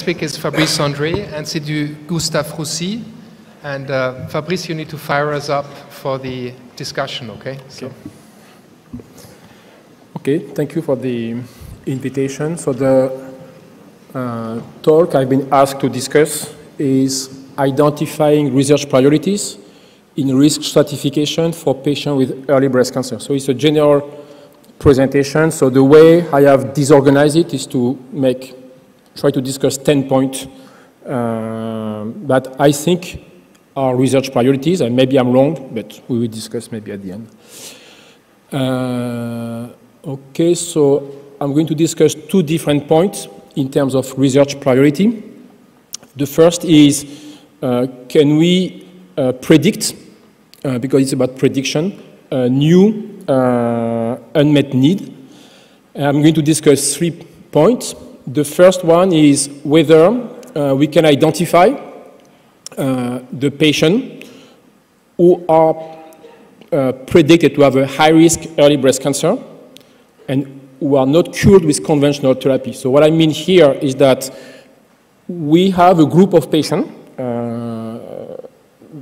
Speaker is Fabrice André, ainsi du Gustave Roussy. And Fabrice, you need to fire us up for the discussion, okay? Okay, thank you for the invitation. So the talk I've been asked to discuss is identifying research priorities in risk stratification for patients with early breast cancer. So it's a general presentation. So the way I have disorganized it is to try to discuss 10 points that I think are research priorities, and maybe I'm wrong, but we will discuss maybe at the end. Okay, so I'm going to discuss two different points in terms of research priority. The first is, can we predict, because it's about prediction, a new unmet need? I'm going to discuss 3 points. The first one is whether we can identify the patient who are predicted to have a high-risk early breast cancer and who are not cured with conventional therapy. So what I mean here is that we have a group of patients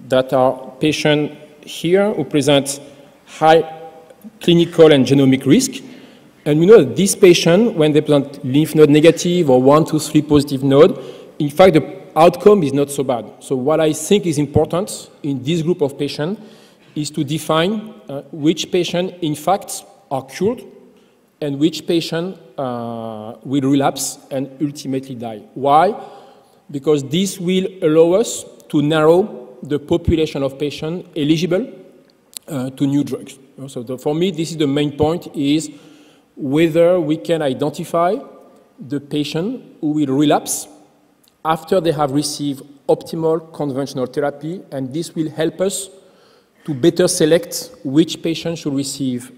that are patients here who present high clinical and genomic risk. And we know that these patients, when they present lymph node negative or 1, 2, 3 positive node, in fact, the outcome is not so bad. So what I think is important in this group of patients is to define which patients, in fact, are cured and which patients will relapse and ultimately die. Why? Because this will allow us to narrow the population of patients eligible to new drugs. So for me, this is the main point, is whether we can identify the patient who will relapse after they have received optimal conventional therapy, and this will help us to better select which patients should receive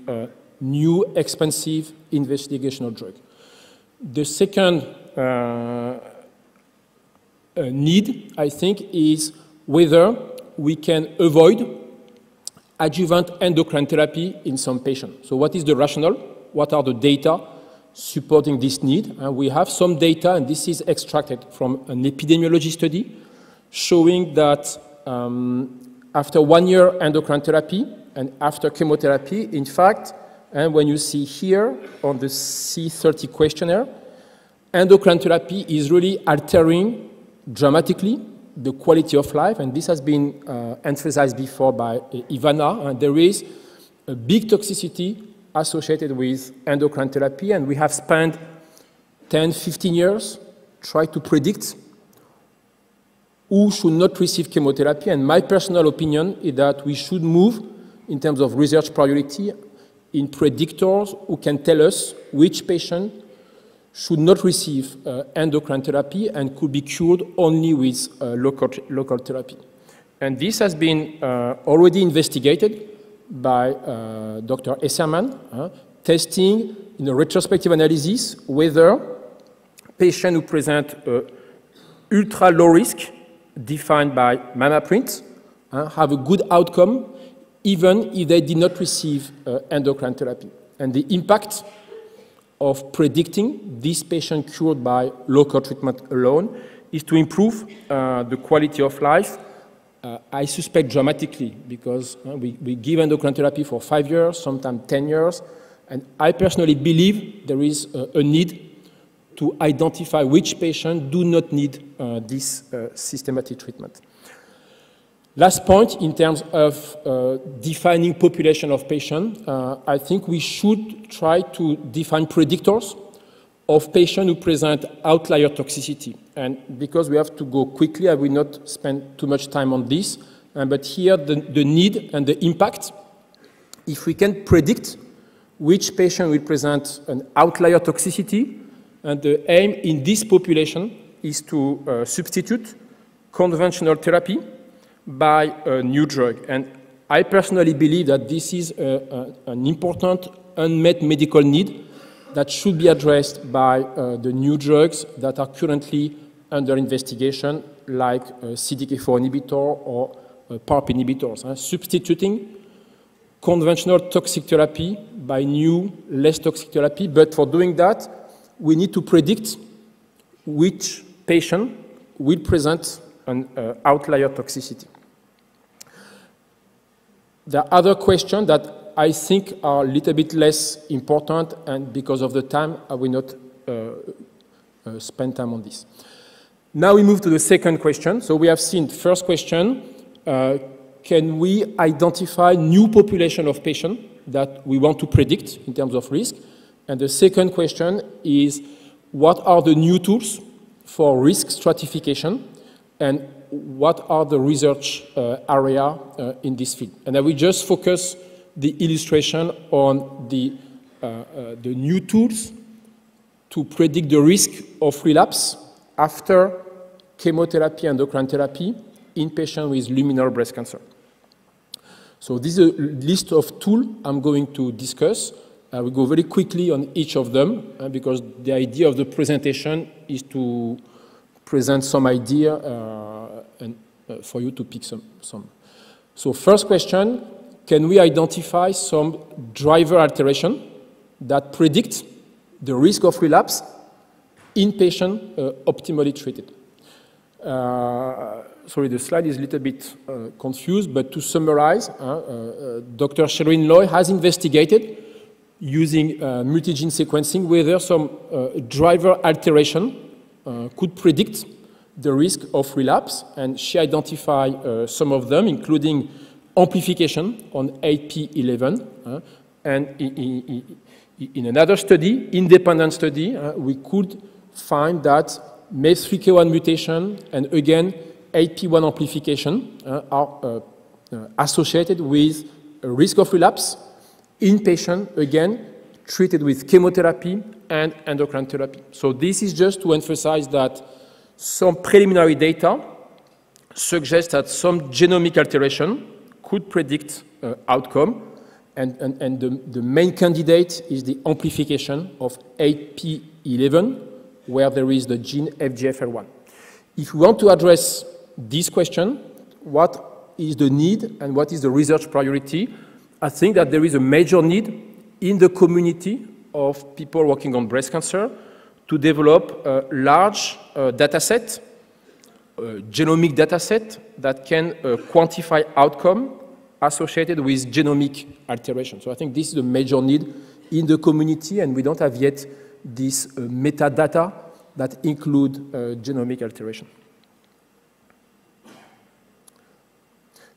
new expensive investigational drug. The second need, I think, is whether we can avoid adjuvant endocrine therapy in some patients. So what is the rationale? What are the data supporting this need? We have some data, and this is extracted from an epidemiology study, showing that after 1 year endocrine therapy and after chemotherapy, in fact, and when you see here on the C30 questionnaire, endocrine therapy is really altering dramatically the quality of life, and this has been emphasized before by Ivana, and there is a big toxicity associated with endocrine therapy, and we have spent 10, 15 years trying to predict who should not receive chemotherapy, and my personal opinion is that we should move in terms of research priority in predictors who can tell us which patient should not receive endocrine therapy and could be cured only with local therapy. And this has been already investigated by Dr. Esserman, testing in a retrospective analysis whether patients who present ultra low risk, defined by MammaPrint, have a good outcome even if they did not receive endocrine therapy. And the impact of predicting this patient cured by local treatment alone is to improve the quality of life, I suspect dramatically, because we give endocrine therapy for 5 years, sometimes 10 years, and I personally believe there is a need to identify which patients do not need this systematic treatment. Last point, in terms of defining population of patients, I think we should try to define predictors of patients who present outlier toxicity. And because we have to go quickly, I will not spend too much time on this, but here the need and the impact, if we can predict which patient will present an outlier toxicity, and the aim in this population is to substitute conventional therapy by a new drug. And I personally believe that this is an important unmet medical need that should be addressed by the new drugs that are currently under investigation, like CDK4 inhibitor or PARP inhibitors. Substituting conventional toxic therapy by new, less toxic therapy, but for doing that, we need to predict which patient will present an outlier toxicity. There are other questions that I think are a little bit less important, and because of the time, I will not spend time on this. Now we move to the second question. So we have seen first question, can we identify new population of patients that we want to predict in terms of risk? And the second question is, what are the new tools for risk stratification, and what are the research area in this field? And I will just focus the illustration on the new tools to predict the risk of relapse after chemotherapy and endocrine therapy in patients with luminal breast cancer. So this is a list of tools I'm going to discuss. I will go very quickly on each of them because the idea of the presentation is to present some idea and for you to pick some. So first question, can we identify some driver alteration that predict the risk of relapse in patients optimally treated? Sorry, the slide is a little bit confused, but to summarize, Dr. Sherwin Loy has investigated using multigene sequencing whether some driver alteration could predict the risk of relapse, and she identified some of them, including amplification on 8p11, and in another study, independent study, we could find that MEF3K1 mutation and again 8p1 amplification are associated with a risk of relapse in patients, again, treated with chemotherapy and endocrine therapy. So this is just to emphasize that some preliminary data suggests that some genomic alteration could predict outcome, and the main candidate is the amplification of 8p11, where there is the gene FGFR1. If we want to address this question, what is the need and what is the research priority? I think that there is a major need in the community of people working on breast cancer to develop a large data set, genomic data set that can quantify outcome associated with genomic alteration. So I think this is a major need in the community, and we don't have yet this metadata that include genomic alteration.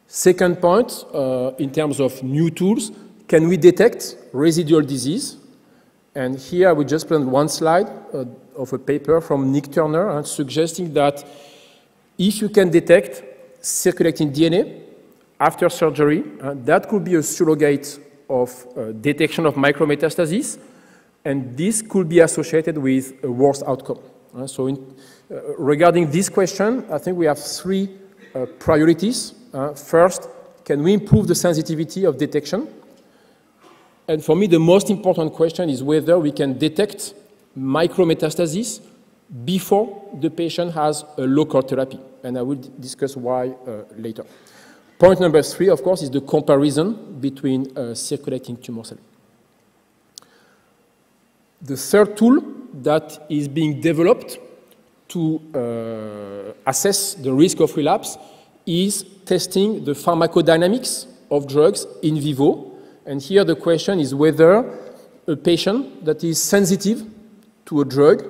Second point, in terms of new tools, can we detect residual disease? And here I will just present one slide of a paper from Nick Turner suggesting that if you can detect circulating DNA after surgery, that could be a surrogate of detection of micrometastasis, and this could be associated with a worse outcome. So regarding this question, I think we have three priorities. First, can we improve the sensitivity of detection? And for me, the most important question is whether we can detect micrometastasis before the patient has a local therapy. And I will discuss why later. Point number three, of course, is the comparison between circulating tumor cells. The third tool that is being developed to assess the risk of relapse is testing the pharmacodynamics of drugs in vivo. And here the question is whether a patient that is sensitive to a drug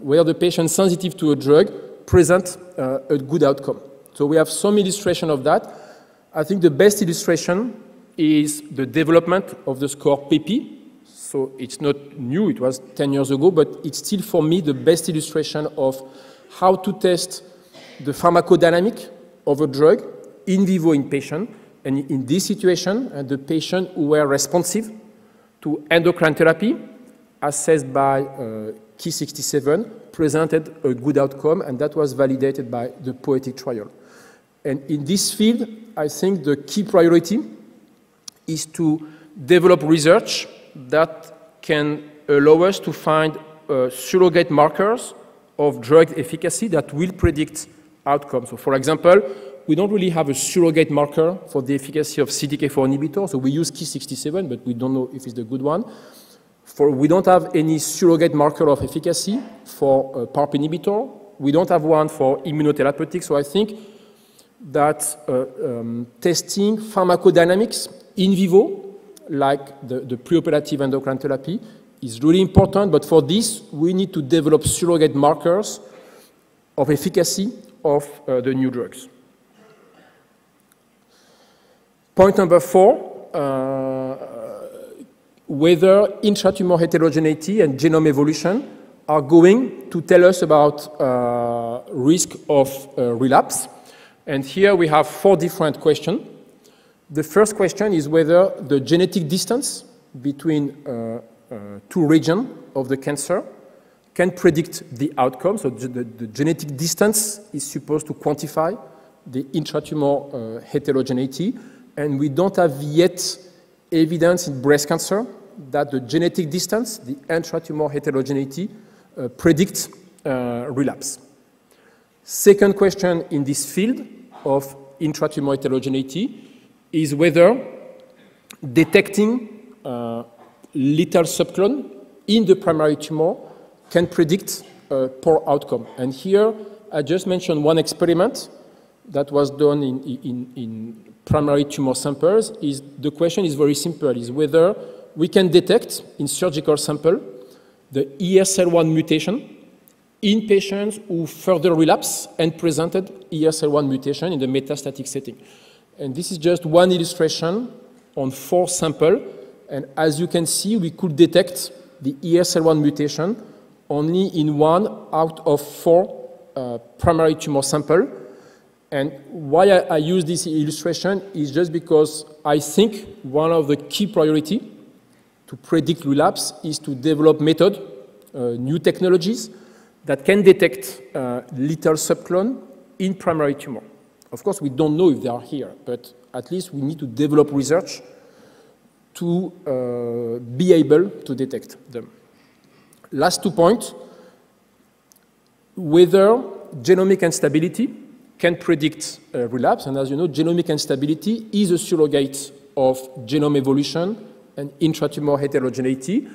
whether the patient sensitive to a drug presents a good outcome. So we have some illustration of that. I think the best illustration is the development of the score PEPI. So it's not new, it was 10 years ago, but it's still for me the best illustration of how to test the pharmacodynamic of a drug in vivo in patient. And in this situation, the patients who were responsive to endocrine therapy, assessed by Ki67, presented a good outcome, and that was validated by the POETIC trial. And in this field, I think the key priority is to develop research that can allow us to find surrogate markers of drug efficacy that will predict outcomes. So for example, we don't really have a surrogate marker for the efficacy of CDK4 inhibitors, so we use Ki67, but we don't know if it's the good one. We don't have any surrogate marker of efficacy for PARP inhibitor. We don't have one for immunotherapeutic. So I think that testing pharmacodynamics in vivo, like the preoperative endocrine therapy, is really important. But for this, we need to develop surrogate markers of efficacy of the new drugs. Point number 4, whether intratumor heterogeneity and genome evolution are going to tell us about risk of relapse. And here we have 4 different questions. The first question is whether the genetic distance between 2 regions of the cancer can predict the outcome. So the genetic distance is supposed to quantify the intratumor heterogeneity. And we don't have yet evidence in breast cancer that the genetic distance, the intratumor heterogeneity, predicts relapse. Second question in this field of intratumor heterogeneety is whether detecting lethal subclone in the primary tumor can predict poor outcome. And here I just mentioned one experiment that was done in primary tumor samples. The question is very simple, is whether we can detect in surgical sample the ESR1 mutation in patients who further relapse and presented ESR1 mutation in the metastatic setting. And this is just one illustration on 4 samples. And as you can see, we could detect the ESR1 mutation only in 1 out of 4 primary tumor samples. And why I use this illustration is just because I think one of the key priorities to predict relapse is to develop methods, new technologies that can detect lethal subclone in primary tumor. Of course, we don't know if they are here, but at least we need to develop research to be able to detect them. Last 2 points, whether genomic instability can predict relapse. And as you know, genomic instability is a surrogate of genome evolution and intratumor heterogeneity.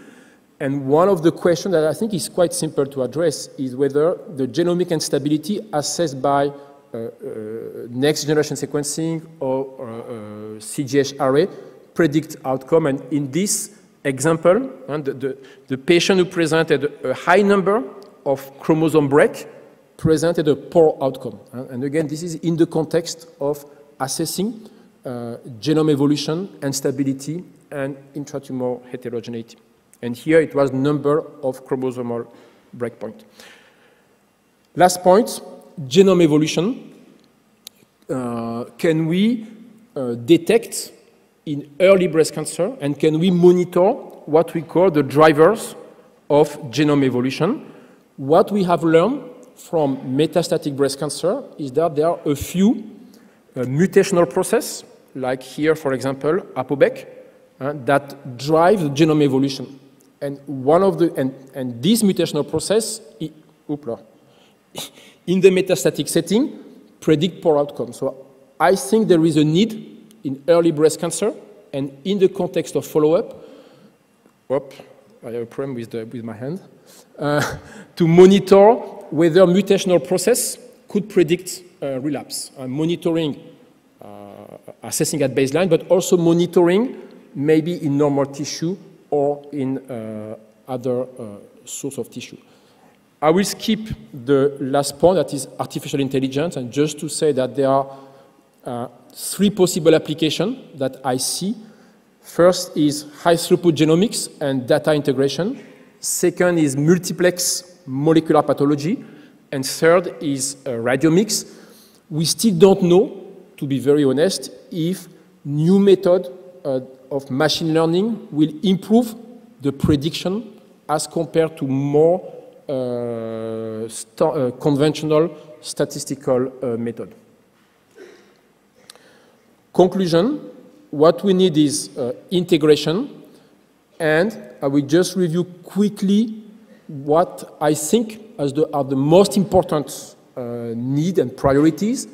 And one of the questions that I think is quite simple to address is whether the genomic instability assessed by next generation sequencing or CGH array predict outcome. And in this example, the patient who presented a high number of chromosome break presented a poor outcome. And again, this is in the context of assessing genome evolution and stability and intratumor heterogeneity. And here it was number of chromosomal breakpoint. Last point, genome evolution. Can we detect in early breast cancer, and can we monitor what we call the drivers of genome evolution? What we have learned from metastatic breast cancer is that there are a few mutational processes, like here, for example, ApoBec, that drive the genome evolution. And one of the and this mutational process, in the metastatic setting, predict poor outcome. So I think there is a need in early breast cancer, and in the context of follow-up, I have a problem with my hand, to monitor whether mutational process could predict relapse. Monitoring, assessing at baseline, but also monitoring maybe in normal tissue or in other source of tissue. I will skip the last point, that is artificial intelligence, and just to say that there are 3 possible applications that I see. First is high-throughput genomics and data integration. Second is multiplex molecular pathology. And third is radiomics. We still don't know, to be very honest, if new method of machine learning will improve the prediction as compared to more conventional statistical method. Conclusion, what we need is integration, and I will just review quickly what I think are the most important need and priorities.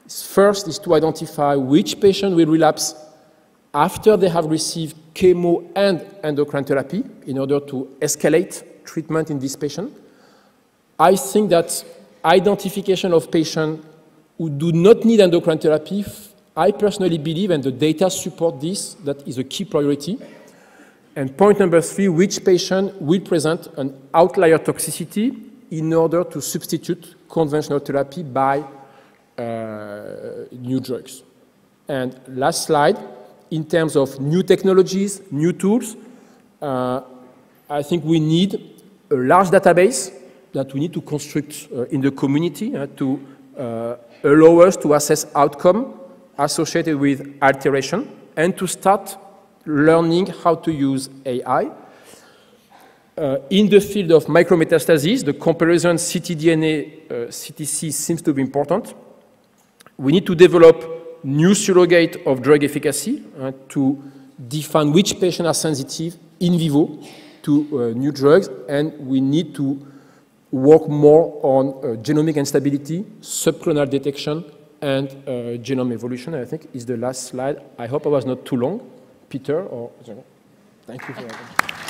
First is to identify which patient will relapse after they have received chemo and endocrine therapy in order to escalate treatment in this patient. I think that identification of patients who do not need endocrine therapy, I personally believe, and the data support this, that is a key priority. And point number 3, which patient will present an outlier toxicity in order to substitute conventional therapy by new drugs. And last slide, in terms of new technologies, new tools, I think we need a large database that we need to construct in the community to allow us to assess outcome associated with alteration and to start learning how to use AI. In the field of micrometastasis, the comparison ctDNA, CTC seems to be important. We need to develop new surrogate of drug efficacy to define which patients are sensitive in vivo to new drugs, and we need to work more on genomic instability, subclonal detection, and genome evolution, I think, is the last slide. I hope I was not too long. Peter, or thank you for that.